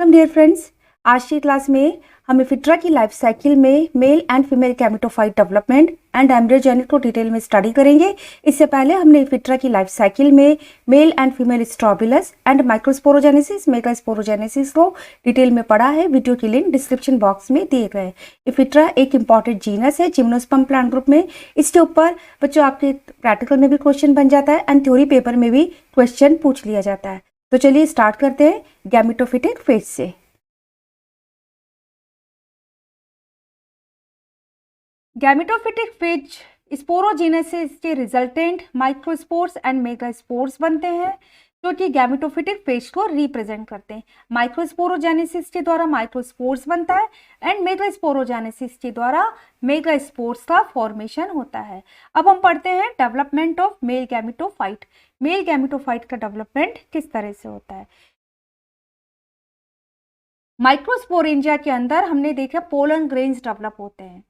Dear friends, आज की class में हम इफिट्रा की लाइफ साइकिल में male and female gametophyte development and embryogenic को डिटेल में स्टडी करेंगे। इससे पहले हमने इफिट्रा की लाइफ साइकिल में male and female strobilus and microsporogenesis megasporogenesis को डिटेल में पढ़ा है। वीडियो की लिंक डिस्क्रिप्शन बॉक्स में दिए गए। इफिट्रा एक इंपॉर्टेंट जीनस है जिम्नोस्पर्म प्लांट ग्रुप में। इसके ऊपर बच्चों आपके प्रैक्टिकल में भी क्वेश्चन बन जाता है एंड थ्योरी पेपर में भी क्वेश्चन पूछ लिया जाता है। तो चलिए स्टार्ट करते हैं गैमेटोफिटिक फेज से। गैमेटोफिटिक फेज स्पोरोजेनेसिस के रिजल्टेंट माइक्रोस्पोर्स एंड मेगास्पोर्स बनते हैं जो कि गैमेटोफिटिक फेज को रिप्रेजेंट करते हैं। माइक्रोस्पोरोजेनेसिस के द्वारा माइक्रोस्पोर्स बनता है एंड मेगास्पोरोजेनेसिस के द्वारा मेगास्पोर्स का फॉर्मेशन होता है। अब हम पढ़ते हैं development of male gametophyte. Male gametophyte का डेवलपमेंट किस तरह से होता है। माइक्रोस्पोरेंजिया के अंदर हमने देखा पोलन ग्रेन्स डेवलप होते हैं।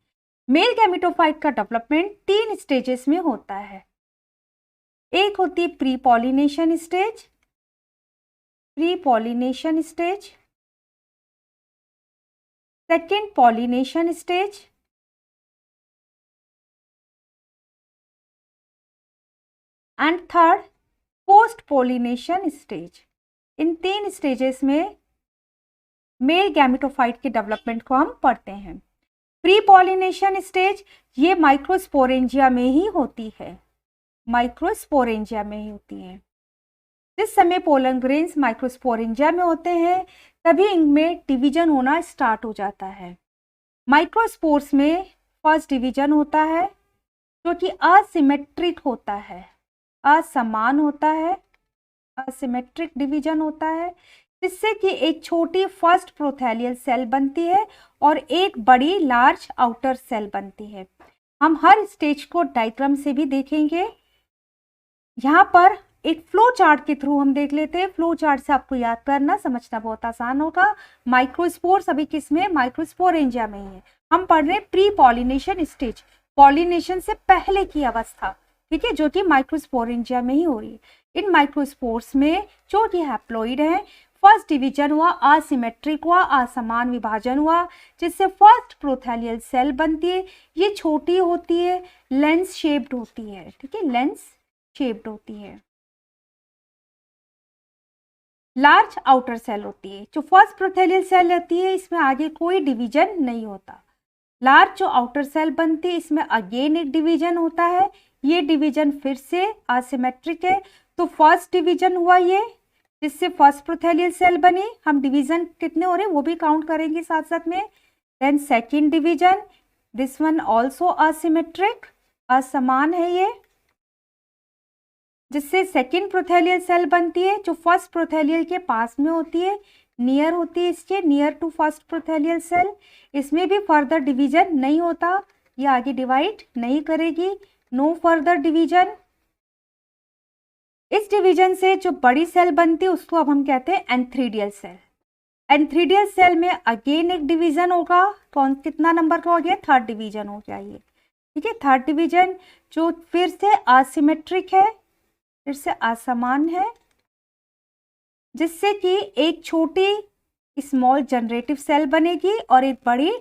मेल गैमेटोफाइट का डेवलपमेंट 3 स्टेजेस में होता है। एक होती है pre pollination stage, second pollination stage, and third post pollination stage. In 3 stages में मेल गैमेटोफाइट के डेवलपमेंट को हम पढ़ते हैं। प्री पॉलिनेशन स्टेज ये माइक्रोस्पोरेंजिया में ही होती है, जिस समय पोलन ग्रेन्स माइक्रोस्पोरेंजिया में होते हैं तभी इनमें डिवीजन होना स्टार्ट हो जाता है। माइक्रोस्पोर्स में फर्स्ट डिवीजन होता है जो कि असिमेट्रिक होता है, असमान होता है, असिमेट्रिक डिवीजन होता है, जिससे कि एक छोटी फर्स्ट प्रोथैलियल सेल बनती है और एक बड़ी लार्ज आउटर सेल बनती है। हम हर स्टेज को डायग्राम से भी देखेंगे। यहाँ पर एक फ्लो चार्ट के थ्रू हम देख लेते हैं। फ्लो चार्ट से आपको याद करना समझना बहुत आसान होगा। माइक्रोस्पोर्स अभी किस में, माइक्रोस्पोरेंजिया में ही है। हम पढ़ रहे हैं प्री पॉलिनेशन स्टेज, पॉलिनेशन से पहले की अवस्था, ठीक है, जो कि माइक्रोस्पोरेंजिया में ही हो रही है। इन माइक्रोस्पोर्स में जो कि हैप्लॉइड है, फर्स्ट डिवीजन हुआ, असिमेट्रिक हुआ, असमान विभाजन हुआ, जिससे फर्स्ट प्रोथैलियल सेल बनती है। ये छोटी होती है, लेंस शेप्ड होती है, ठीक है, लेंस शेप्ड होती है। लार्ज आउटर सेल होती है। जो फर्स्ट प्रोथैलियल सेल होती है इसमें आगे कोई डिवीजन नहीं होता। लार्ज जो आउटर सेल बनती है इसमें अगेन एक डिवीजन होता है। ये डिवीजन फिर से असिमेट्रिक है। तो फर्स्ट डिवीजन हुआ ये, जिससे फर्स्ट प्रोथैलियल सेल बनी। हम डिवीजन कितने हो रहे हैं वो भी काउंट करेंगे साथ साथ में। Then second division, this one also asymmetric, असमान है ये, जिससे सेकेंड प्रोथैलियल सेल बनती है जो फर्स्ट प्रोथैलियल के पास में होती है, नियर होती है इसके, near to first prothallial cell. इसमें भी फर्दर डिवीजन नहीं होता, ये आगे डिवाइड नहीं करेगी, नो फर्दर डिवीजन। इस डिवीजन से जो बड़ी सेल बनती है उसको अब हम कहते हैं एंथ्रीडियल सेल। एंथ्रीडियल सेल में अगेन एक डिवीजन होगा। कौन कितना नंबर का हो गया, थर्ड डिवीजन हो गया ये, ठीक है, थर्ड डिवीजन जो फिर से असिमेट्रिक है, फिर से असमान है, जिससे कि एक छोटी स्मॉल जनरेटिव सेल बनेगी और एक बड़ी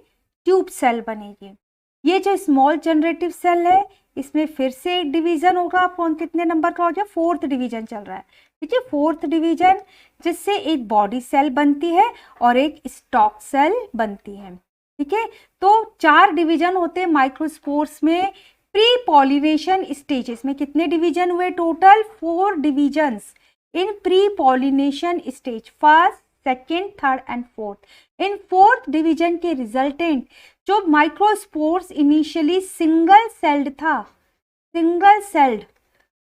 ट्यूब सेल बनेगी। ये जो स्मॉल जनरेटिव सेल है इसमें फिर से एक डिवीजन होगा। कौन कितने नंबर का हो गया, फोर्थ डिवीजन चल रहा है, ठीक है, फोर्थ डिवीजन, जिससे एक बॉडी सेल बनती है और एक स्टॉक सेल बनती है, ठीक है। तो 4 डिवीजन होते हैं माइक्रोस्पोर्स में। प्री पॉलिनेशन स्टेजेस में कितने डिवीजन हुए, total 4 divisions in pre pollination stage, first, second, third and fourth. In fourth division के रिजल्टेंट जो माइक्रोस्पोर्स इनिशियली सिंगल सेल्ड था, सिंगल सेल्ड,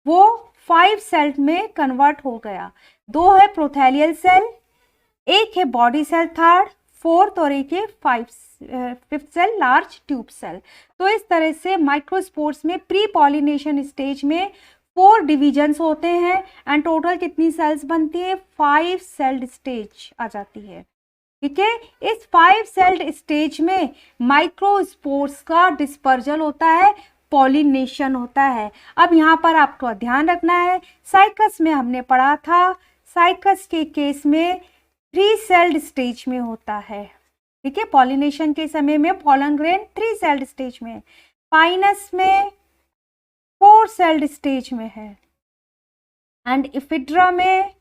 वो 5 सेल में कन्वर्ट हो गया। 2 है प्रोथैलियल सेल, एक है बॉडी सेल थर्ड, फोर्थ, और एक है fifth cell large tube cell. तो इस तरह से माइक्रोस्पोर्स में प्री पॉलिनेशन स्टेज में 4 डिवीजन्स होते हैं एंड टोटल कितनी सेल्स बनती है, 5 सेल्ड स्टेज आ जाती है। ठीक है। इस 5 सेल्ड स्टेज में माइक्रोस्पोर्स का डिस्पर्जल होता है, पॉलिनेशन होता है। अब यहाँ पर आपको ध्यान रखना है, साइकस में हमने पढ़ा था, साइकस के केस में 3 सेल्ड स्टेज में होता है। ठीक है, पॉलिनेशन के समय में पोलन ग्रेन 3 सेल्ड स्टेज में, पाइनस में 4 सेल्ड स्टेज में है, एंड इफिड्रा में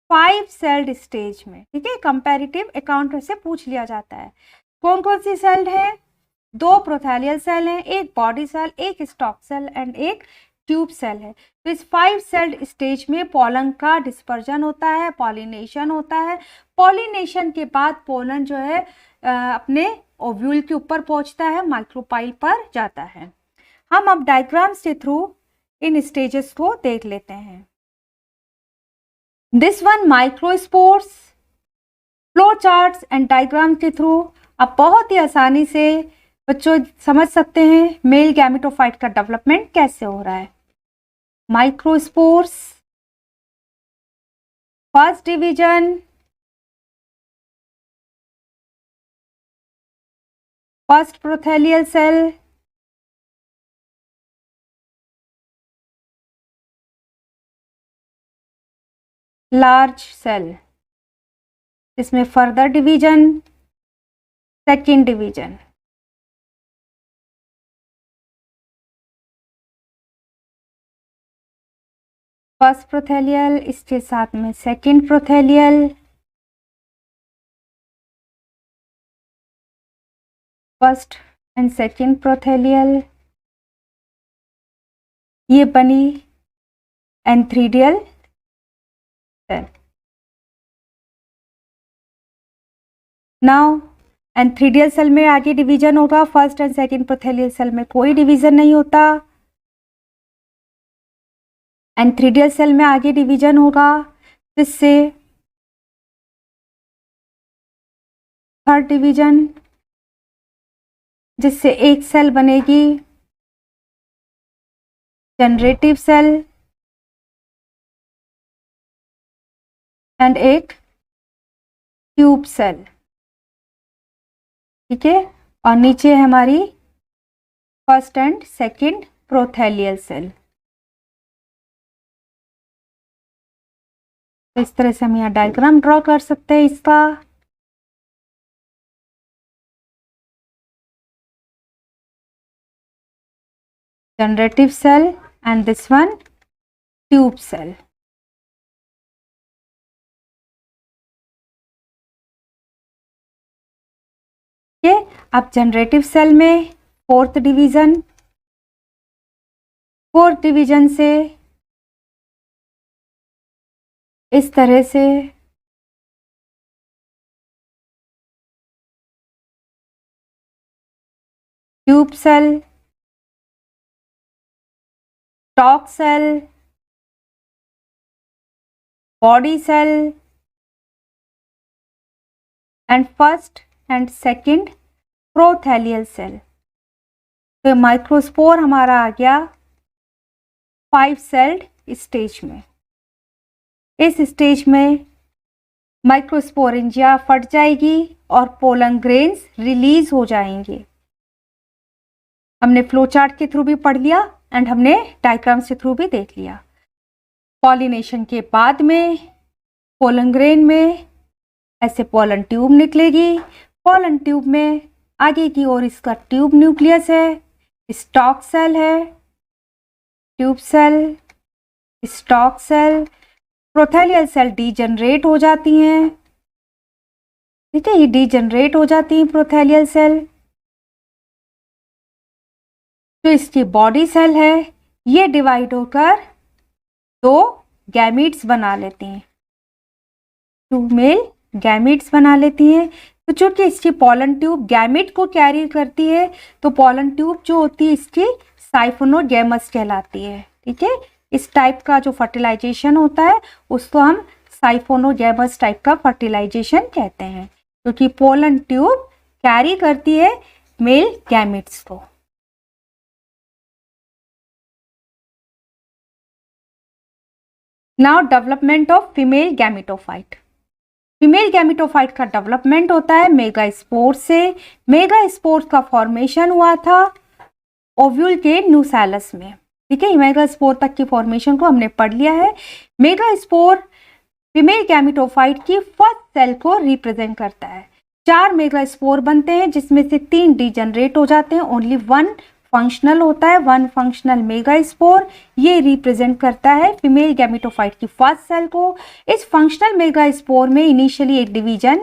5 सेल्ड स्टेज में। ठीक है, कंपैरेटिव अकाउंट से पूछ लिया जाता है। कौन कौन सी सेल है? 2 प्रोथैलियल सेल हैं, एक बॉडी सेल, एक स्टॉक सेल एंड एक ट्यूब सेल है। तो इस 5 सेल्ड स्टेज में पोलन का डिस्पर्जन होता है, पॉलिनेशन होता है। पॉलिनेशन के बाद पोलन जो है अपने ओव्यूल के ऊपर पहुंचता है, माइक्रोपाइल पर जाता है। हम अब डायग्राम्स के थ्रू इन स्टेजेस को देख लेते हैं। This one microspores, flow charts and diagram के थ्रू आप बहुत ही आसानी से बच्चों समझ सकते हैं मेल गैमेटोफाइट का डेवलपमेंट कैसे हो रहा है। Microspores, first division, first prothallial cell, large cell, इसमें further division, second division, first prothallial, इसके साथ में second prothallial, first and second prothallial, ये बनी antheridial cell. Now antheridial cell में आगे डिवीजन होगा, first and second prothallial cell में कोई डिवीजन नहीं होता। एंथ्रीडियल सेल में आगे डिवीजन होगा, जिससे थर्ड डिवीजन, जिससे एक सेल बनेगी जनरेटिव सेल एंड एक ट्यूब सेल। ठीक है, और नीचे है हमारी first and second prothallial cell. तो इस तरह से हम यहाँ डायग्राम ड्रॉ कर सकते हैं इसका। Generative cell and this one tube cell. अब जनरेटिव सेल में फोर्थ डिवीजन से इस तरह से tube cell, stalk cell, body cell and first and second prothallial cell. तो माइक्रोस्पोर हमारा आ गया 5 सेल्ड स्टेज में। इस स्टेज में माइक्रोस्पोरेंजिया फट जाएगी और पोलन ग्रेन्स रिलीज हो जाएंगे। हमने फ्लो चार्ट के थ्रू भी पढ़ लिया एंड हमने डायग्राम्स के थ्रू भी देख लिया। पॉलिनेशन के बाद में पोलन ग्रेन में ऐसे पोलन ट्यूब निकलेगी। पोलन ट्यूब में आगे की ओर इसका ट्यूब न्यूक्लियस है, स्टॉक सेल है, tube cell, stalk cell, prothallial cell degenerate हो जाती हैं। ठीक है, ये डीजनरेट हो जाती हैं प्रोथैलियल सेल। जो इसकी बॉडी सेल है ये डिवाइड होकर 2 गैमीट्स बना लेती हैं, 2 मेल गैमीट्स बना लेती हैं। तो चूंकि इसकी पोलन ट्यूब गैमीट को कैरी करती है तो पोलन ट्यूब जो होती है इसकी साइफोनोगैमस कहलाती है। ठीक है, इस टाइप का जो फर्टिलाइजेशन होता है उसको हम साइफोनोगैमस टाइप का फर्टिलाइजेशन कहते हैं, क्योंकि पोलन ट्यूब कैरी करती है मेल गैमीट्स को। Now development of female gametophyte. Female gametophyte का डेवलपमेंट होता है मेगास्पोर से। मेगास्पोर का फॉर्मेशन हुआ था ओव्यूल के न्यूसेलस में, ठीक है। मेगास्पोर तक की फॉर्मेशन को हमने पढ़ लिया है। मेगास्पोर फीमेल गैमेटोफाइट की फर्स्ट सेल को रिप्रेजेंट करता है। 4 मेगास्पोर बनते हैं जिसमें से 3 डिजनरेट हो जाते हैं, ओनली 1 फंक्शनल होता है, 1 फंक्शनल मेगास्पोर। ये रिप्रेजेंट करता है फीमेल गैमेटोफाइट की फर्स्ट सेल को। इस फंक्शनल मेगास्पोर में इनिशियली एक डिवीजन,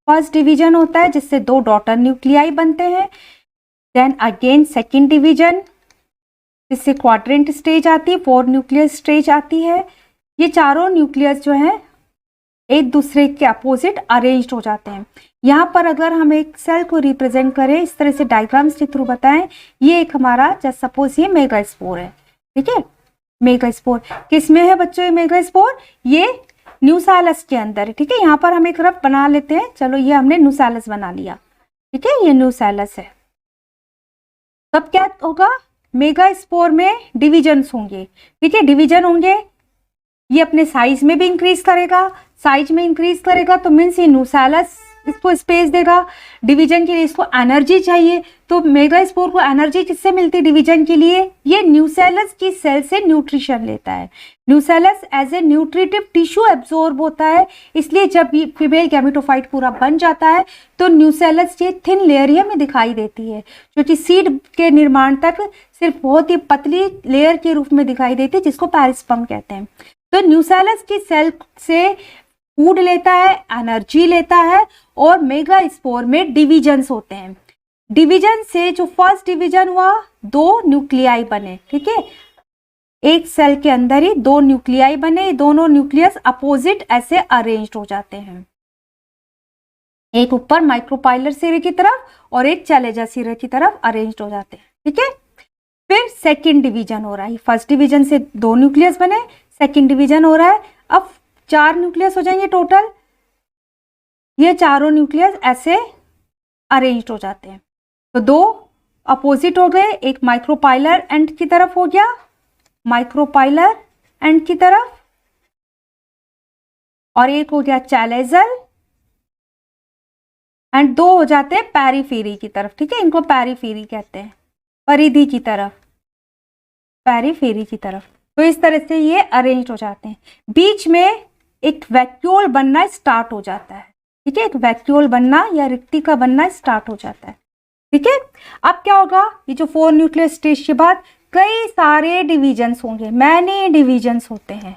फर्स्ट डिवीजन होता है जिससे 2 डॉटर न्यूक्लियाई बनते हैं। देन अगेन सेकेंड डिवीजन जिससे क्वाड्रेंट स्टेज आती है, 4 न्यूक्लियस स्टेज आती है। ये चारों न्यूक्लियस जो है एक दूसरे के अपोजिट अरेंज हो जाते हैं। यहाँ पर अगर हम एक सेल को रिप्रेजेंट करें इस तरह से डायग्राम्स के थ्रू बताएं, ये एक हमारा जस्ट सपोज ये मेगास्पोर है, ठीक है। मेगास्पोर किस में है बच्चों? ये मेगास्पोर ये न्यूसेलस के अंदर है, ठीक है। यहाँ पर हम एक रफ बना लेते हैं, चलो ये हमने न्यूसेलस बना लिया, ठीक है। ये न्यूसेलस है। तब क्या होगा? मेगास्पोर में डिविजन्स होंगे, ठीक है। डिवीजन होंगे, ये अपने साइज में भी इंक्रीज करेगा, साइज में इंक्रीज करेगा तो मीन्स ये न्यूसेलस इसको स्पेस देगा। डिवीजन के लिए इसको एनर्जी चाहिए, तो मेगास्पोर को एनर्जी किससे मिलती है डिवीजन के लिए? ये न्यूसेलस की सेल से न्यूट्रिशन लेता है। Nucellus as a nutritive tissue absorb होता है, इसलिए जब ये फीमेल गैमेटोफाइट पूरा बन जाता है तो न्यूसेलस ये थिन लेयर ही हमें दिखाई देती है, जो कि सीड के निर्माण तक सिर्फ बहुत ही पतली लेयर के रूप में दिखाई देती है, जिसको पेरिस्पर्म कहते हैं। तो न्यूसेलस की सेल से फूड लेता है, एनर्जी लेता है, और मेगास्पोर में डिविजन्स होते हैं। डिवीजन से जो फर्स्ट डिवीजन हुआ 2 न्यूक्लियाई बने, ठीक है। एक सेल के अंदर ही 2 न्यूक्लियाई बने, दोनों न्यूक्लियस अपोजिट ऐसे अरेंज्ड हो जाते हैं, एक ऊपर माइक्रोपाइलर सिरे की तरफ और एक चैलेजा सिरे की तरफ अरेंज्ड हो जाते हैं, ठीक है। फिर सेकंड डिवीजन हो रहा है, फर्स्ट डिवीजन से 2 न्यूक्लियस बने, सेकंड डिवीजन हो रहा है, अब 4 न्यूक्लियस हो जाएंगे टोटल। ये चारों न्यूक्लियस ऐसे अरेंज्ड हो जाते हैं, तो 2 अपोजिट हो गए, एक माइक्रोपाइलर एंड की तरफ हो गया, माइक्रोपाइलर एंड की तरफ, और एक हो गया चैलेजल एंड 2 हो जाते हैं पेरीफेरी की तरफ, ठीक है। इनको पेरीफेरी कहते हैं, परिधि की तरफ, पेरीफेरी की तरफ। तो इस तरह से ये अरेंज हो जाते हैं। बीच में एक वैक्यूल बनना स्टार्ट हो जाता है, ठीक है। एक वैक्यूल बनना या रिक्ति का बनना स्टार्ट हो जाता है, ठीक है। अब क्या होगा? ये जो 4 न्यूक्लियस स्टेज के बाद कई सारे डिविजन्स होंगे, मैनी डिविजन्स होते हैं,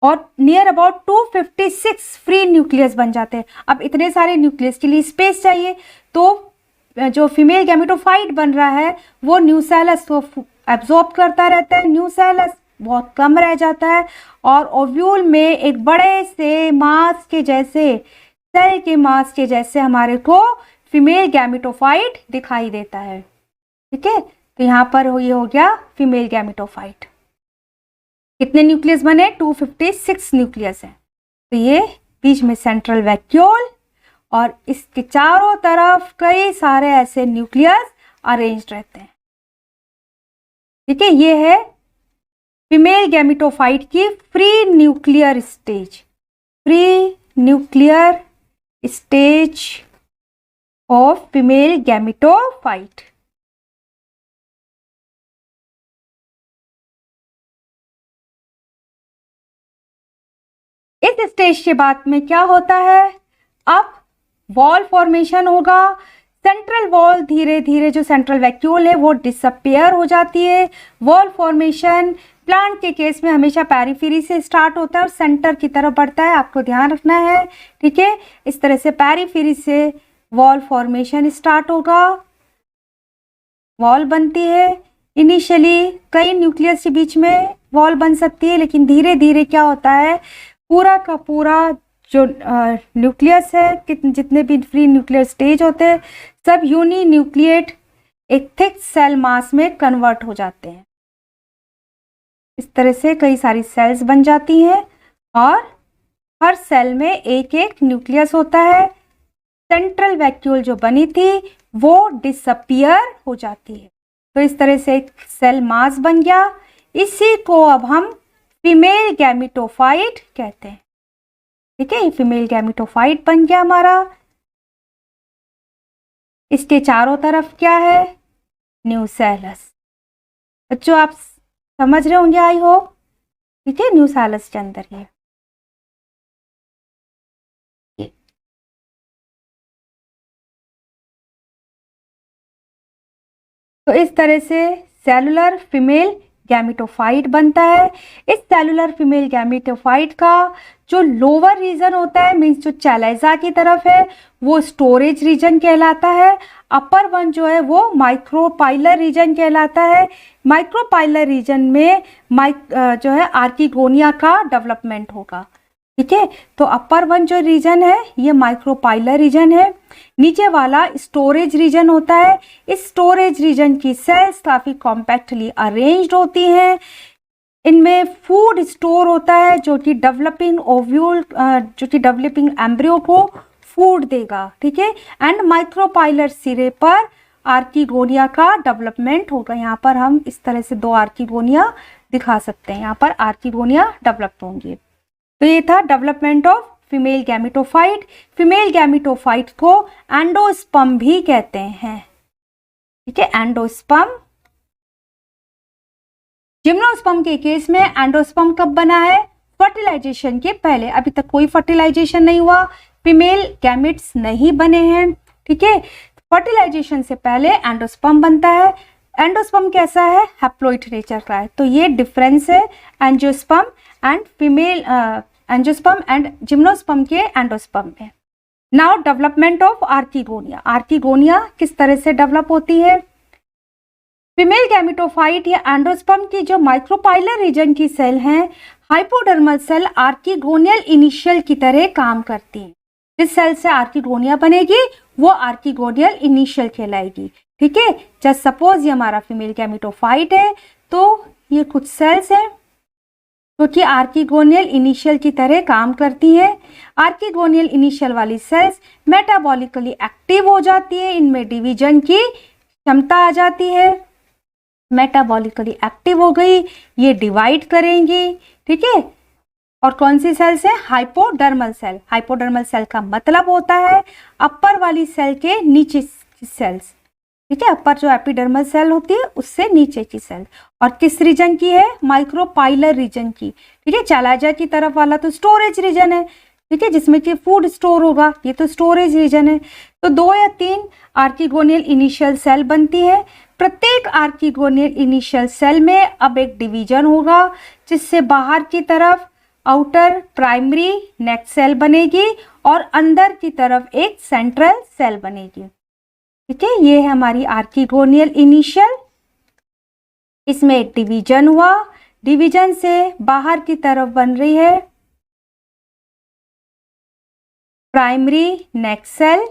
और नियर अबाउट 256 फ्री न्यूक्लियस बन जाते हैं। अब इतने सारे न्यूक्लियस के लिए स्पेस चाहिए, तो जो फीमेल गैमेटोफाइट बन रहा है वो न्यूसेलस को एब्जॉर्ब करता रहता है, न्यूसेलस बहुत कम रह जाता है, और ओव्यूल में एक बड़े से मास के जैसे, सेल के मास के जैसे हमारे को फीमेल गैमेटोफाइट दिखाई देता है, ठीक है। तो यहाँ पर ये हो गया फीमेल गैमेटोफाइट। कितने न्यूक्लियस बने? 256 न्यूक्लियस है। तो ये बीच में सेंट्रल वैक्यूल और इसके चारों तरफ कई सारे ऐसे न्यूक्लियस अरेंज रहते हैं, ठीक है। ये है फीमेल गैमेटोफाइट की free nuclear stage, free nuclear stage of female gametophyte. इस स्टेज के बाद में क्या होता है? अब वॉल फॉर्मेशन होगा। सेंट्रल वॉल धीरे धीरे, जो सेंट्रल वैक्यूल है वो डिसअपियर हो जाती है। वॉल फॉर्मेशन प्लांट के केस में हमेशा पेरीफेरी से स्टार्ट होता है और सेंटर की तरफ बढ़ता है, आपको ध्यान रखना है, ठीक है। इस तरह से पेरीफेरी से वॉल फॉर्मेशन स्टार्ट होगा, वॉल बनती है। इनिशियली कई न्यूक्लियस के बीच में वॉल बन सकती है, लेकिन धीरे धीरे क्या होता है, पूरा का पूरा जो न्यूक्लियस है, जितने भी फ्री न्यूक्लियर स्टेज होते हैं, सब यूनी न्यूक्लिएट एक थिक सेल मास में कन्वर्ट हो जाते हैं। इस तरह से कई सारी सेल्स बन जाती हैं और हर सेल में एक एक न्यूक्लियस होता है। सेंट्रल वैक्यूल जो बनी थी वो डिसअपियर हो जाती है। तो इस तरह से एक सेल मास बन गया। इसी को अब हम फीमेल गैमेटोफाइट कहते हैं, ठीक है, फीमेल गैमेटोफाइट बन गया हमारा। इसके चारों तरफ क्या है, न्यूसेलस। बच्चों आप समझ रहे होंगे आई होप, ठीक है, न्यूसेलस के अंदर ये तो इस तरह से सेलुलर फीमेल गैमेटोफाइट बनता है। इस सेलुलर फीमेल गैमेटोफाइट का जो लोअर रीजन होता है, मीन्स जो चैलेजा की तरफ है, वो स्टोरेज रीजन कहलाता है। अपर वन जो है वो माइक्रोपाइलर रीजन कहलाता है। माइक्रोपाइलर रीजन में जो है आर्किगोनिया का डेवलपमेंट होगा। ठीक है, तो अपर वन जो रीजन है ये माइक्रोपाइलर रीजन है। नीचे वाला स्टोरेज रीजन होता है। इस स्टोरेज रीजन की सेल्स काफी कॉम्पैक्टली अरेंज्ड होती हैं। इनमें फूड स्टोर होता है जो कि डेवलपिंग ओव्यूल जो कि डेवलपिंग एम्ब्रियो को फूड देगा। ठीक है, एंड माइक्रोपाइलर सिरे पर आर्किगोनिया का डेवलपमेंट होगा। यहाँ पर हम इस तरह से दो आर्किगोनिया दिखा सकते हैं, यहाँ पर आर्किगोनिया डेवलप होंगे। तो ये था development of female gametophyte. Female gametophyte को एंडोस्पर्म भी कहते हैं। ठीक है, एंडोस्पर्म। जिम्नोस्पर्म के केस में एंडोस्पर्म कब बना है, फर्टिलाइजेशन के पहले। अभी तक कोई फर्टिलाइजेशन नहीं हुआ, फीमेल गैमेट्स नहीं बने हैं। ठीक है, फर्टिलाइजेशन से पहले एंडोस्पर्म बनता है। एंडोस्पर्म कैसा है, हैप्लॉइड नेचर का है। तो ये डिफरेंस है angiosperm and female angiosperm and gymnosperm के एंडोस्पर्म में। Now development of archegonia. Archegonia किस तरह से डेवलप होती है, फीमेल गैमेटोफाइट या एंडोस्पर्म की जो माइक्रोपाइलर रीजन की सेल हैं, हाइपोडर्मल सेल आर्किगोनियल इनिशियल की तरह काम करती हैं। जिस सेल से आर्किगोनिया बनेगी वो आर्किगोनियल इनिशियल कहलाएगी। ठीक है, जस्ट सपोज ये हमारा फीमेल गैमेटोफाइट है, तो ये कुछ सेल्स हैं जो कि आर्किगोनियल इनिशियल की तरह काम करती हैं। आर्किगोनियल इनिशियल वाली सेल्स मेटाबॉलिकली एक्टिव हो जाती है, इनमें डिवीजन की क्षमता आ जाती है। मेटाबॉलिकली एक्टिव हो गई, ये डिवाइड करेंगी। ठीक है, और कौन सी सेल्स है, हाइपोडर्मल सेल। हाइपोडर्मल सेल का मतलब होता है अपर वाली सेल के नीचे की सेल्स। ठीक है, अपर जो एपिडर्मल सेल होती है उससे नीचे की सेल। और किस रीजन की है, माइक्रोपाइलर रीजन की। ठीक है, चैलाजा की तरफ वाला तो स्टोरेज रीजन है। ठीक है, जिसमें कि फूड स्टोर होगा, ये तो स्टोरेज रीजन है। तो 2 या 3 आर्किगोनियल इनिशियल सेल बनती है। प्रत्येक आर्किगोनियल इनिशियल सेल में अब एक डिवीजन होगा, जिससे बाहर की तरफ आउटर प्राइमरी नेक सेल बनेगी और अंदर की तरफ एक सेंट्रल सेल बनेगी। ठीक है, ये है हमारी आर्किगोनियल इनिशियल। इसमें एक डिवीजन हुआ, डिवीजन से बाहर की तरफ बन रही है प्राइमरी नेक सेल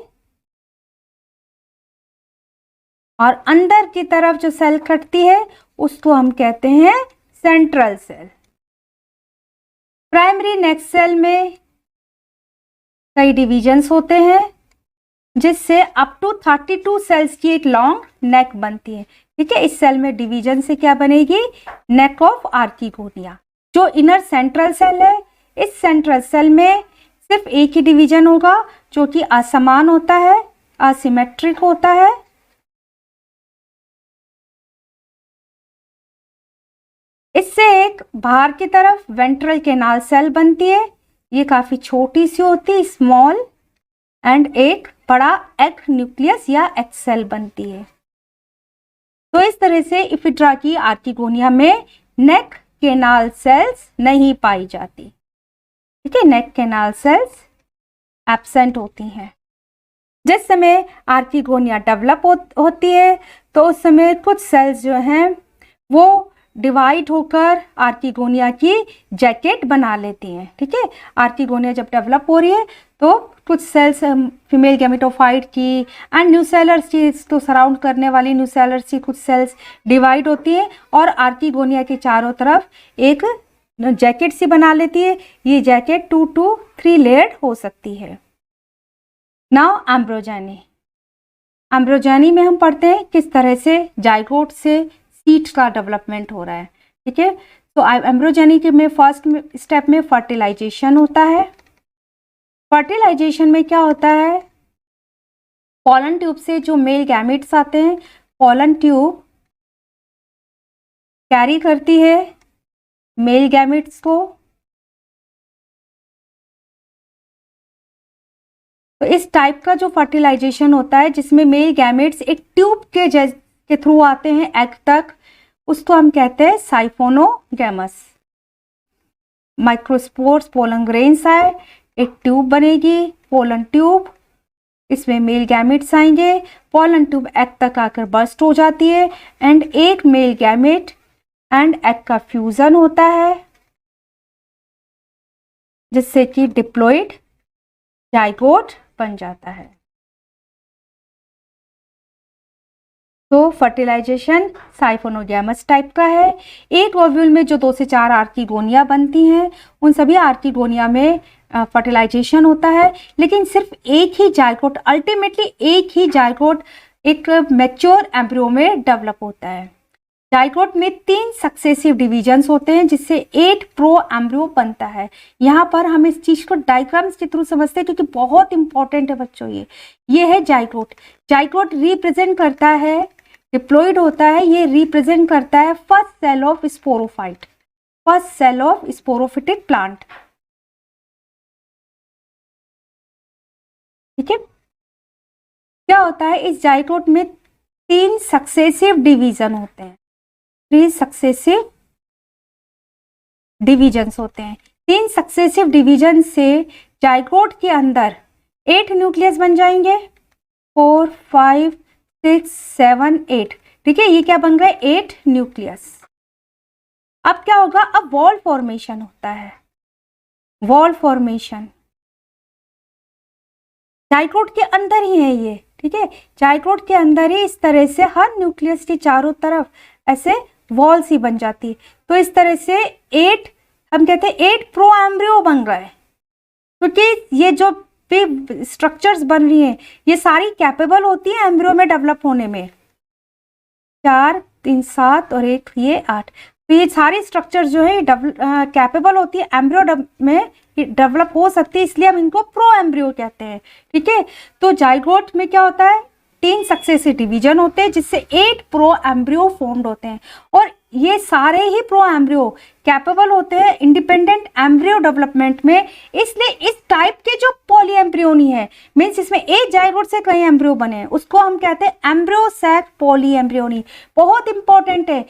और अंदर की तरफ जो सेल कटती है उसको हम कहते हैं सेंट्रल सेल। प्राइमरी नेक सेल में कई डिवीजन्स होते हैं, जिससे अप टू 32 सेल्स की एक लॉन्ग नेक बनती है। ठीक है, इस सेल में डिवीजन से क्या बनेगी, नेक ऑफ आर्किगोनिया। जो इनर सेंट्रल सेल है, इस सेंट्रल सेल में सिर्फ एक ही डिवीजन होगा जो कि असमान होता है, असिमेट्रिक होता है। इससे एक बाहर की तरफ वेंट्रल कैनाल सेल बनती है, ये काफी छोटी सी होती है, स्मॉल, एंड एक बड़ा एग न्यूक्लियस या एग सेल बनती है। तो इस तरह से इफिड्रा की आर्किगोनिया में नेक कैनाल सेल्स नहीं पाई जाती। ठीक है, नेक कैनाल सेल्स एब्सेंट होती हैं। जिस समय आर्किगोनिया डेवलप होती है तो उस समय कुछ सेल्स जो हैं वो डिवाइड होकर आर्किगोनिया की जैकेट बना लेती हैं। ठीक है, आर्किगोनिया जब डेवलप हो रही है तो कुछ सेल्स फीमेल गैमेटोफाइट की एंड न्यूसेलर्स की, इसको सराउंड करने वाली न्यूसेलर्स की कुछ सेल्स डिवाइड होती है और आर्किगोनिया के चारों तरफ एक जैकेट सी बना लेती है। ये जैकेट 2 to 3 लेयर्ड हो सकती है। नाउ एम्ब्रोजेनी। एम्ब्रोजेनी में हम पढ़ते हैं किस तरह से जाइगोट से सीड का डेवलपमेंट हो रहा है। ठीक है, तो एम्ब्रोजेनी के में फर्स्ट स्टेप में फर्टिलाइजेशन होता है। फर्टिलाइजेशन में क्या होता है, पॉलन ट्यूब से जो मेल गैमेट्स आते हैं, पॉलन ट्यूब कैरी करती है मेल गैमेट्स को। तो इस टाइप का जो फर्टिलाइजेशन होता है जिसमें मेल गैमेट्स एक ट्यूब के थ्रू आते हैं एग तक, उसको हम कहते हैं साइफोनोगैमस। माइक्रोस्पोर्स पोलन ग्रेन्स आए, एक ट्यूब बनेगी पोलन ट्यूब, इसमें मेल गैमेट्स आएंगे, पोलन ट्यूब एग तक आकर बर्स्ट हो जाती है एंड एक मेल गैमेट एंड एग का फ्यूजन होता है जिससे कि डिप्लॉइड जाइगोट बन जाता है। तो फर्टिलाइजेशन साइफोनोगैमस टाइप का है। एक ओव्यूल में जो 2 से 4 आर्किगोनिया बनती हैं, उन सभी आर्किगोनिया में फर्टिलाइजेशन होता है, लेकिन सिर्फ एक ही जाइगोट, अल्टीमेटली एक ही जाइगोट एक मैच्योर एम्ब्रियो में डेवलप होता है। जाइगोट में 3 सक्सेसिव डिवीजन्स होते हैं जिससे 8 प्रो एम्ब्रियो बनता है। यहाँ पर हम इस चीज को डायग्राम्स के थ्रू समझते हैं क्योंकि बहुत इंपॉर्टेंट है बच्चों। ये है जाइगोट। जाइगोट रिप्रेजेंट करता है, डिप्लॉइड होता है, ये रिप्रेजेंट करता है first cell of sporophyte, first cell of sporophytic plant. ठीक है, क्या होता है इस जाइगोट में 3 सक्सेसिव डिवीजन होते हैं, 3 सक्सेसिव डिवीजन्स होते हैं। 3 सक्सेसिव डिवीजन से जाइगोट के अंदर 8 न्यूक्लियस बन जाएंगे, 4, 5, 6, 7, 8। ठीक है, ये क्या बन रहा है, 8 न्यूक्लियस। अब क्या होगा, अब वॉल फॉर्मेशन होता है, वॉल फॉर्मेशन जाइगोट के अंदर ही है ये। ठीक है, जाइगोट के अंदर ही इस तरह से हर न्यूक्लियस के चारों तरफ ऐसे वॉल्स ही बन जाती है। तो इस तरह से 8, हम कहते हैं 8 प्रो एम्ब्रियो बन रहा है, क्योंकि ये जो भी स्ट्रक्चर्स बन रही हैं ये सारी कैपेबल होती है एम्ब्रियो में डेवलप होने में। 4, 3, 7 और 1 ये 8। तो ये सारी स्ट्रक्चर जो है कैपेबल होती है एम्ब्रियो में डेवलप हो सकती है, इसलिए हम इनको प्रो एम्ब्रियो कहते हैं। ठीक है, तो जाइगोट में क्या होता है, 3 सक्सेसिव डिवीजन होते हैं जिससे 8 प्रो एम्ब्रियो फॉर्म्ड होते हैं और ये सारे ही प्रो एम्ब्रियो कैपेबल होते हैं इंडिपेंडेंट एम्ब्रियो डेवलपमेंट में। इसलिए इस टाइप के जो पॉली एम्ब्रियोनी है, मीन्स इसमें एक जाइगोट से कई एम्ब्रियो बने हैं, उसको हम कहते हैं एम्ब्रियो सैक पॉली एम्ब्रियोनी। बहुत इंपॉर्टेंट है,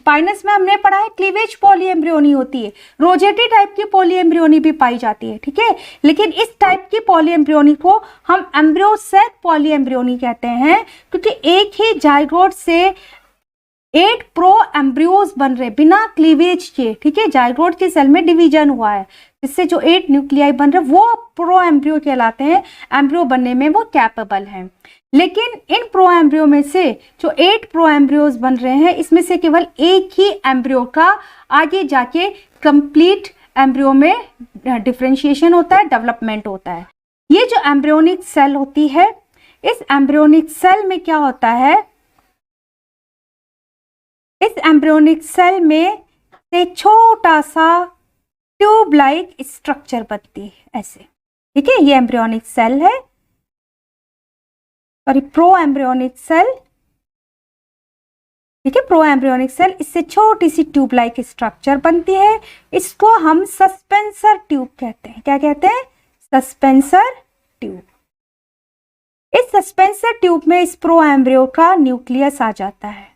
पाइनस में हमने पढ़ा है क्लीवेज पॉली एम्ब्रियोनी होती है, रोजेटी टाइप की पॉली एम्ब्रियोनी भी पाई जाती है। ठीक है, लेकिन इस टाइप की पॉली एम्ब्रियोनी को हम एम्ब्रियो सैक पॉली एम्ब्रियोनी कहते हैं क्योंकि एक ही जाइगोट से 8 प्रो एम्ब्रियोज बन रहे बिना क्लीवेज के। ठीक है, जाइगोट के सेल में डिवीजन हुआ है जिससे जो 8 न्यूक्लियाई बन रहे वो प्रो एम्ब्रियो कहलाते हैं, एम्ब्रियो बनने में वो कैपेबल हैं। लेकिन इन प्रो एम्ब्रियो में से जो 8 प्रो एम्ब्रियोज बन रहे हैं इसमें से केवल एक ही एम्ब्रियो का आगे जाके कंप्लीट एम्ब्रियो में डिफरेंशिएशन होता है, डेवलपमेंट होता है। ये जो एम्ब्रियोनिक सेल होती है, इस एम्ब्रियोनिक सेल में क्या होता है, इस एम्ब्रियोनिक सेल में से छोटा सा ट्यूब लाइक स्ट्रक्चर बनती है ऐसे। ठीक है, ये एम्ब्रियोनिक सेल है, सॉरी प्रो एम्ब्रियोनिक सेल। ठीक है, प्रो एम्ब्रियोनिक सेल, इससे छोटी सी ट्यूब लाइक स्ट्रक्चर बनती है, इसको हम सस्पेंसर ट्यूब कहते हैं। क्या कहते हैं, सस्पेंसर ट्यूब। इस सस्पेंसर ट्यूब में इस प्रो एम्ब्रियो का न्यूक्लियस आ जाता है।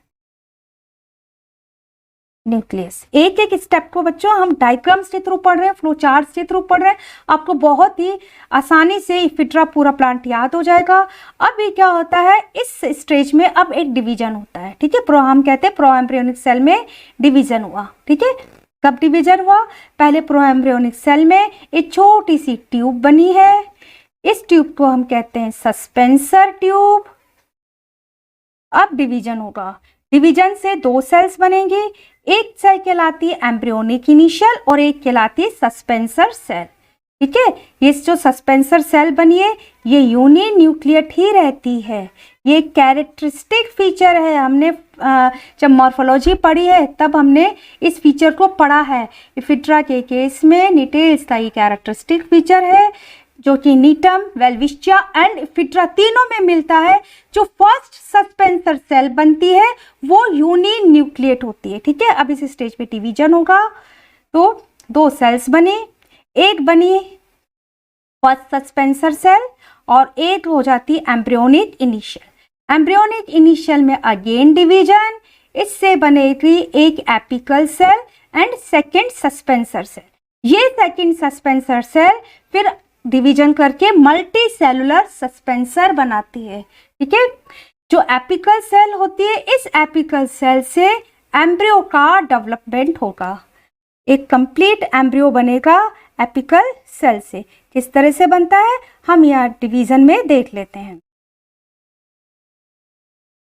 न्यूक्लियस, एक एक स्टेप को बच्चों हम डायग्राम्स के थ्रू पढ़ रहे हैं, फ्लो चार्ट्स के थ्रू पढ़ रहे हैं, आपको बहुत ही आसानी से इफिड्रा पूरा प्लांट याद हो जाएगा। अब ये क्या होता है, इस स्टेज में अब एक डिवीजन होता है। ठीक है, हम कहते हैं प्रो एम्ब्रियोनिक सेल में डिवीजन हुआ। ठीक है, कब डिवीजन हुआ, पहले प्रो एम्ब्रियोनिक सेल में एक छोटी सी ट्यूब बनी है, इस ट्यूब को हम कहते हैं सस्पेंसर ट्यूब। अब डिवीजन होगा, डिवीजन से 2 सेल्स बनेंगे, एक सेल कहलाती है एम्ब्रियोनिक इनिशियल और एक कहलाती है सस्पेंसर सेल। ठीक है, ये जो सस्पेंसर सेल बनी है ये यूनि न्यूक्लियट ही रहती है, ये कैरेक्टरिस्टिक फीचर है। हमने जब मॉर्फोलॉजी पढ़ी है तब हमने इस फीचर को पढ़ा है। इफिड्रा के केस में निटेल्स का ये कैरेक्टरिस्टिक फीचर है जो कि नीटम, वेल्विस्चिया एंड इफिड्रा तीनों में मिलता है, जो फर्स्ट सस्पेंसर सेल बनती है वो यूनिन्यूक्लिएट होती है। ठीक है, अब इस स्टेज पे डिवीजन होगा तो 2 सेल्स बनी, एक बनी फर्स्ट सस्पेंसर सेल और एक हो जाती एम्ब्रियोनिक इनिशियल। एम्ब्रियोनिक इनिशियल में अगेन डिवीजन, इससे बनेगी एक apical cell and second suspensor cell. ये सेकेंड सस्पेंसर सेल फिर डिवीजन करके मल्टी सेलुलर सस्पेंसर बनाती है। ठीक है, जो एपिकल सेल होती है, इस एपिकल सेल से एम्ब्रियो का डेवलपमेंट होगा, एक कंप्लीट एम्ब्रियो बनेगा एपिकल सेल से। किस तरह से बनता है हम यहाँ डिवीजन में देख लेते हैं।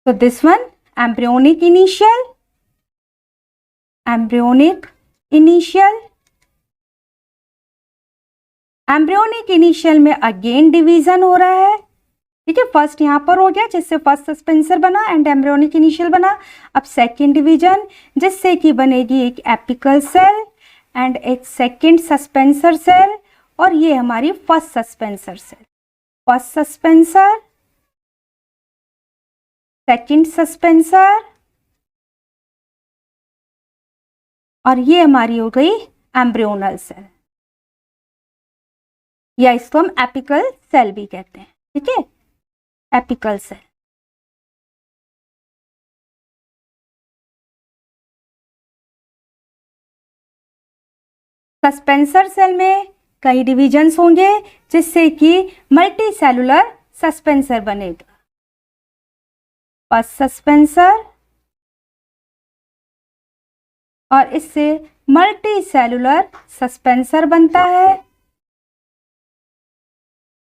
तो this one embryonic initial, embryonic initial, embryonic initial में अगेन डिवीजन हो रहा है। ठीक है, फर्स्ट यहाँ पर हो गया जिससे फर्स्ट सस्पेंसर बना एंड एम्ब्रियोनिक इनिशियल बना। अब सेकेंड डिवीजन जिससे कि बनेगी एक एपिकल सेल एंड एक सेकेंड सस्पेंसर सेल, और ये हमारी first suspensor cell. First suspensor, second suspensor, और ये हमारी हो गई एम्ब्रियोनल सेल, या इसको हम एपिकल सेल भी कहते हैं। ठीक है, एपिकल सेल। सस्पेंसर सेल में कई डिवीजन्स होंगे जिससे कि मल्टी सेलुलर सस्पेंसर बनेगा। फर्स्ट सस्पेंसर और इससे मल्टी सेलुलर सस्पेंसर बनता है।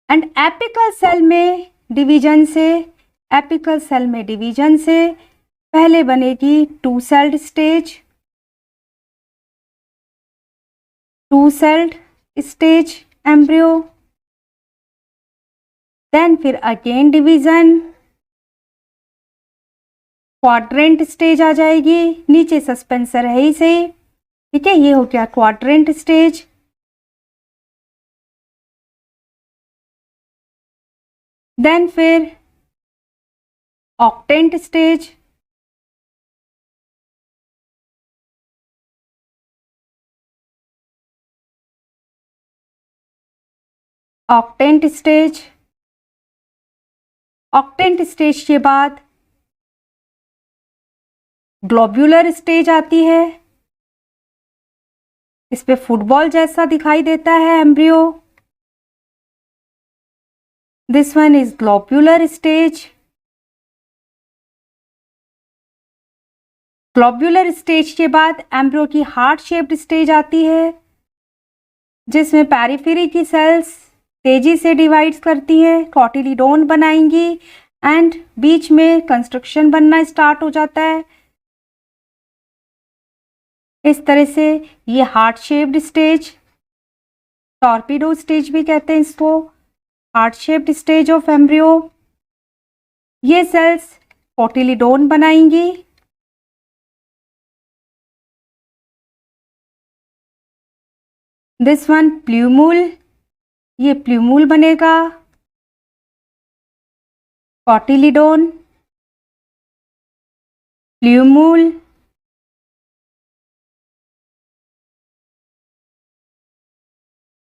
एंड एपिकल सेल में डिवीजन से, एपिकल सेल में डिवीजन से पहले बनेगी 2 celled stage, 2 celled stage embryo, then फिर अगेन डिवीजन, क्वाड्रेंट स्टेज आ जाएगी, नीचे सस्पेंसर है ही सही। ठीक है, ये हो गया क्वाड्रेंट स्टेज। देन फिर octant stage, octant stage, octant stage के बाद ग्लोब्यूलर स्टेज आती है, इस पे फुटबॉल जैसा दिखाई देता है embryo. This one is globular stage. Globular stage के बाद एम्ब्रियो की हार्ट शेप्ड स्टेज आती है जिसमें पेरिफेरी की सेल्स तेजी से डिवाइड करती है, कॉटिलीडोन बनाएंगी एंड बीच में कंस्ट्रक्शन बनना स्टार्ट हो जाता है। इस तरह से ये heart shaped stage, torpedo stage भी कहते हैं इसको, heart shaped stage of embryo. ये सेल्स कॉटिलीडोन बनाएंगी। दिस वन प्ल्यूमूल, ये प्ल्यूमूल बनेगा, कॉटिलीडोन, प्ल्यूमूल,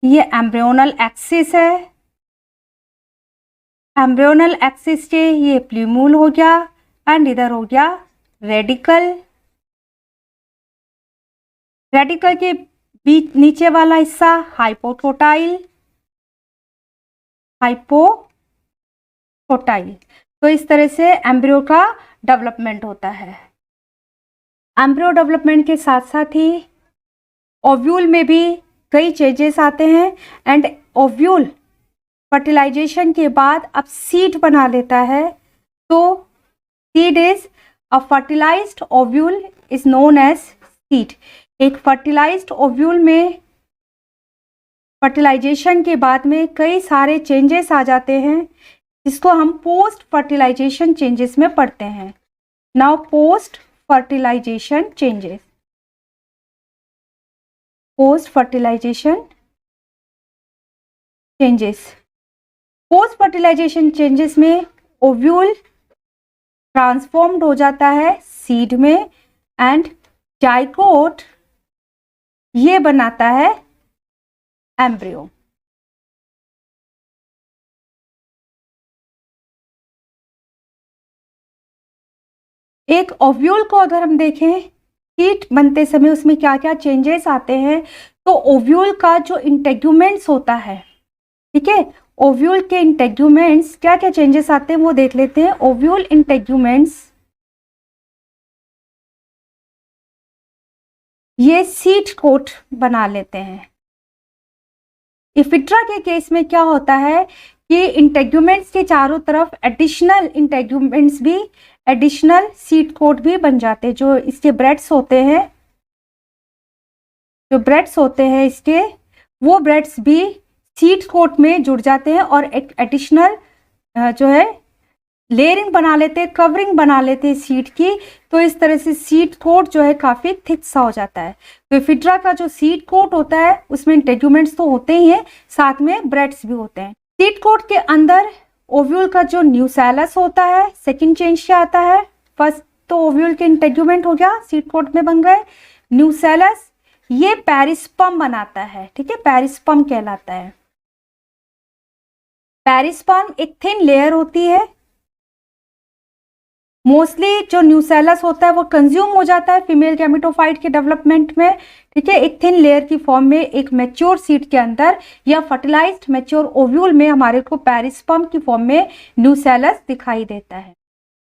ये एम्ब्रियोनल एक्सिस है। एम्ब्रियोनल एक्सिस के ये प्ल्यूमूल हो गया एंड इधर हो गया रेडिकल। रेडिकल के बीच नीचे वाला हिस्सा हाइपोटोटाइल, हाइपोटोटाइल। तो इस तरह से एम्ब्रियो का डेवलपमेंट होता है। एम्ब्रियो डेवलपमेंट के साथ साथ ही ओव्यूल में भी कई चेंजेस आते हैं एंड ओव्यूल फर्टिलाइजेशन के बाद अब सीड बना लेता है। तो seed is a fertilised ovule is known as seed. एक फर्टिलाइज्ड ओव्यूल में फर्टिलाइजेशन के बाद में कई सारे चेंजेस आ जाते हैं जिसको हम पोस्ट फर्टिलाइजेशन चेंजेस में पढ़ते हैं। Now post fertilisation changes, post fertilisation changes, post fertilisation changes में ओव्यूल ट्रांसफॉर्म्ड हो जाता है सीड में एंड जाइगोट ये बनाता है एम्ब्रियो। एक ओव्यूल को अगर हम देखें सीड बनते समय उसमें क्या क्या चेंजेस आते हैं, तो ओव्यूल का जो इंटेग्यूमेंट्स होता है, ठीक है, ओव्यूल के इंटेग्यूमेंट्स क्या क्या चेंजेस आते हैं वो देख लेते हैं। ओव्यूल इंटेग्यूमेंट्स ये सीड कोट बना लेते हैं। इफिट्रा के केस में क्या होता है कि इंटेग्यूमेंट्स के चारों तरफ एडिशनल इंटेग्यूमेंट्स भी, एडिशनल सीड कोट भी बन जाते हैं। जो इसके ब्रेड्स होते हैं, जो ब्रेड्स होते हैं इसके, वो ब्रेड्स भी सीड कोट में जुड़ जाते हैं और एक एडिशनल जो है लेयरिंग बना लेते हैं, कवरिंग बना लेते हैं सीड की। तो इस तरह से सीड कोट जो है काफी थिक सा हो जाता है। तो इफिड्रा का जो सीड कोट होता है उसमें इंटेग्यूमेंट्स तो होते ही हैं, साथ में ब्रेड्स भी होते हैं। सीड कोट के अंदर ओव्यूल का जो न्यूसेलस होता है, सेकंड चेंज क्या आता है, फर्स्ट तो ओव्यूल के इंटेग्यूमेंट हो गया, सीड कोट में बन गए। न्यूसेलस ये पेरिस्पर्म बनाता है, ठीक है, पेरिस्पर्म कहलाता है। पेरिस्पर्म एक थिन लेयर होती है, मोस्टली जो न्यूसेलस होता है वो कंज्यूम हो जाता है फीमेल गैमेटोफाइट के डेवलपमेंट में, ठीक है, एक थिन लेयर की फॉर्म में एक मैच्योर सीड के अंदर या फर्टिलाइज्ड मैच्योर ओव्यूल में हमारे को पेरिस्पर्म की फॉर्म में न्यूसेलस दिखाई देता है।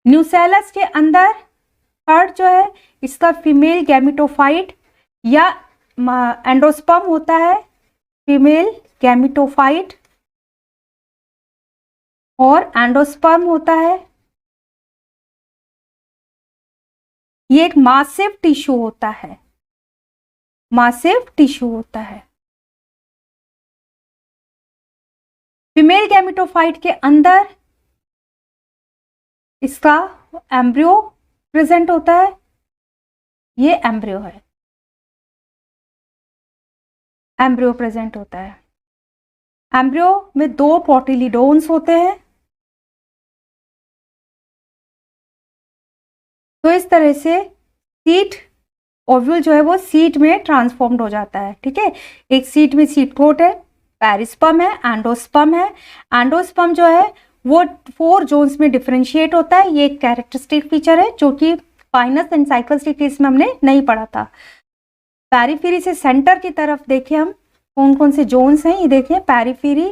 न्यूसेलस के अंदर थर्ड जो है इसका फीमेल गैमेटोफाइट या एंडोस्पर्म होता है, फीमेल गैमेटोफाइट और एंडोस्पर्म होता है। ये एक मासिव टिश्यू होता है, मासिव टिश्यू होता है। फीमेल गैमेटोफाइट के अंदर इसका एम्ब्रियो प्रेजेंट होता है, ये एम्ब्रियो है, एम्ब्रियो प्रेजेंट होता है। एम्ब्रियो में 2 कोटिलीडोन्स होते हैं। तो इस तरह से सीड ओव्यूल जो है वो सीड में ट्रांसफॉर्म्ड हो जाता है, ठीक है। एक सीड में सीड कोट है, पेरिस्पर्म है, एंडोस्पर्म है। एंडोस्पर्म जो है वो 4 जोन्स में डिफरेंशिएट होता है। ये एक कैरेक्टरिस्टिक फीचर है जो कि पाइनस एंड साइकल्स के केस में हमने नहीं पढ़ा था। पेरिफेरी से सेंटर की तरफ देखें हम कौन कौन से जोन्स हैं, ये देखें, पेरिफेरी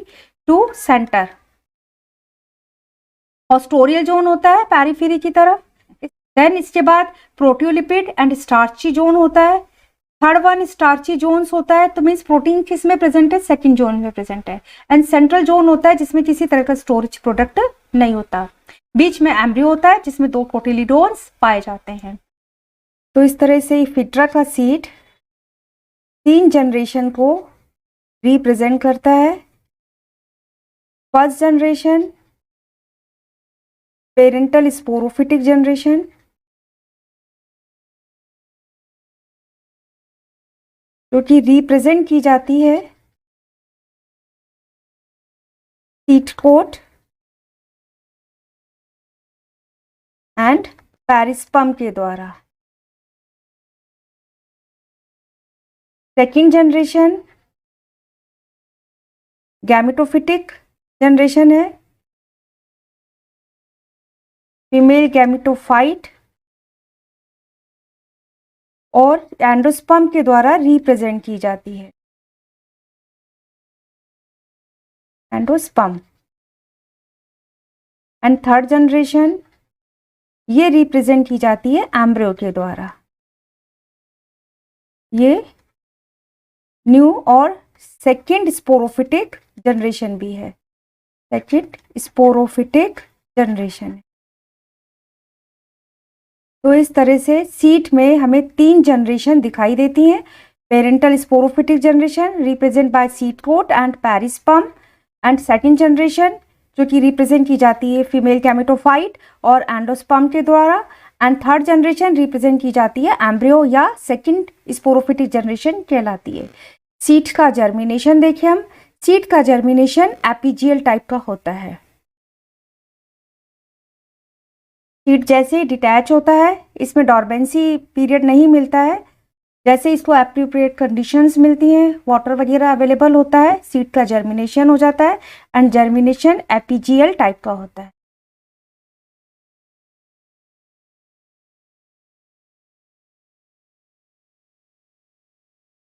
टू सेंटर। ऑस्टोरियल जोन होता है पेरिफेरी की तरफ, देन इसके बाद प्रोटियोलिपिड एंड स्टार्ची जोन होता है। थर्ड वन स्टार्ची जोन्स होता है, तो मीन्स प्रोटीन किस में प्रेजेंट है, सेकंड जोन में प्रेजेंट है। एंड सेंट्रल जोन होता है जिसमें किसी तरह का स्टोरेज प्रोडक्ट नहीं होता। बीच में एम्ब्रियो होता है जिसमें 2 कोटिलीडोन्स पाए जाते हैं। तो इस तरह से इफिड्रा का सीड 3 जनरेशन को रिप्रेजेंट करता है। First generation parental sporophytic generation, जो कि रिप्रेजेंट की जाती है सीड कोट एंड पेरिस्पर्म के द्वारा। सेकेंड जनरेशन गैमेटोफिटिक जनरेशन है, फीमेल गैमेटोफाइट और एंडोस्पर्म के द्वारा रिप्रेजेंट की जाती है, एंडोस्पर्म। एंड थर्ड जनरेशन ये रिप्रेजेंट की जाती है एम्ब्रियो के द्वारा। ये न्यू और सेकेंड स्पोरोफिटिक जनरेशन भी है, सेकेंड स्पोरोफिटिक जनरेशन है। तो इस तरह से सीड में हमें 3 जनरेशन दिखाई देती हैं। Parental sporophytic generation represent by seed coat and perisperm, and second generation जो कि रिप्रेजेंट की जाती है फीमेल गैमेटोफाइट और एंडोस्पर्म के द्वारा, एंड थर्ड जनरेशन रिप्रेजेंट की जाती है एम्ब्रियो या सेकेंड स्पोरोफिटिक जनरेशन कहलाती है। सीड का जर्मिनेशन देखें हम, सीड का जर्मिनेशन एपीजियल टाइप का होता है। सीड जैसे डिटैच होता है, इसमें डॉर्मेंसी पीरियड नहीं मिलता है, जैसे इसको एप्रोप्रिएट कंडीशंस मिलती हैं, वाटर वगैरह अवेलेबल होता है, सीड का जर्मिनेशन हो जाता है एंड जर्मिनेशन एपीजियल टाइप का होता है।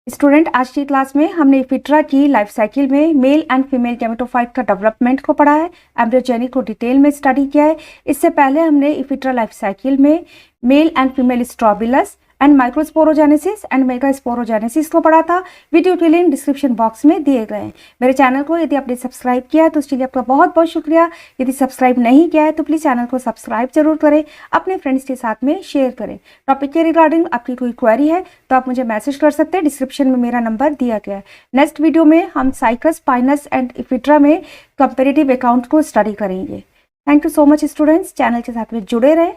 स्टूडेंट, आज की क्लास में हमने इफिट्रा की लाइफ साइकिल में मेल एंड फीमेल गैमेटोफाइट का डेवलपमेंट को पढ़ा है, एम्ब्रियोजेनिक को डिटेल में स्टडी किया है। इससे पहले हमने इफिट्रा लाइफ साइकिल में male and female strobilus and microsporogenesis and megasporogenesis को पढ़ा था। वीडियो के लिंक डिस्क्रिप्शन बॉक्स में दिए गए हैं। मेरे चैनल को यदि आपने सब्सक्राइब किया है तो उसके लिए आपका बहुत बहुत शुक्रिया। यदि सब्सक्राइब नहीं किया है तो प्लीज़ चैनल को सब्सक्राइब जरूर करें, अपने फ्रेंड्स के साथ में शेयर करें। टॉपिक के रिगार्डिंग आपकी कोई क्वेरी है तो आप मुझे मैसेज कर सकते हैं, डिस्क्रिप्शन में मेरा नंबर दिया गया है। नेक्स्ट वीडियो में हम साइकस, पाइनस एंड इफिट्रा में कंपेरेटिव अकाउंट को स्टडी करेंगे। Thank you so much students, channel के साथ में जुड़े रहें।